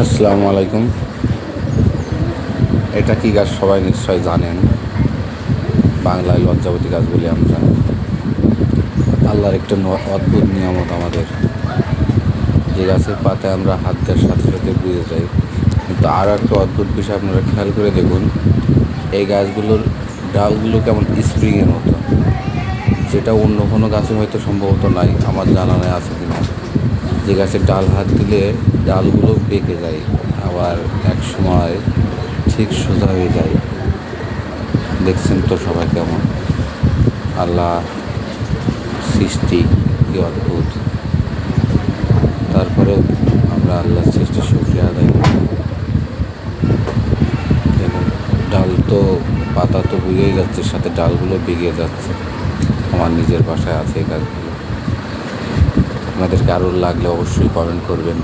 আসসালামু আলাইকুম। এটা কি গাছ সবাই নিশ্চয় জানেন। বাংলায় লজ্জাবতী গাছ বলি আমরা। আল্লাহর একটা অদ্ভুত নিয়ামত আমাদের। যে গাছের পাতায় আমরা হাত দেওয়ার সাথে সাথে বুঝে যাই। কিন্তু আরও একটা অদ্ভুত বিষয় আপনারা খেয়াল করে দেখুন, এই গাছগুলোর ডালগুলো কেমন স্প্রিংয়ের মতো, যেটা অন্য কোনো গাছে হয়তো সম্ভবত নাই, আমার জানা নেই আছে কিনা। যে গাছের ডাল হাত দিলে ডালগুলো বেঁকে যায়, আবার এক সময় ঠিক সোজা হয়ে যায়। দেখছেন তো সবাই কেমন আল্লাহ সৃষ্টি, কি অদ্ভুত। তারপরেও আমরা আল্লাহর সৃষ্টির শুকরিয়া আদায় করি। এবং ডাল তো, পাতা তো বুঝেই যাচ্ছে, সাথে ডালগুলো বেরিয়ে যাচ্ছে। আমার নিজের বাসায় আছে এই গাছগুলো। আপনাদেরকে আরও লাগলে অবশ্যই কমেন্ট করবেন।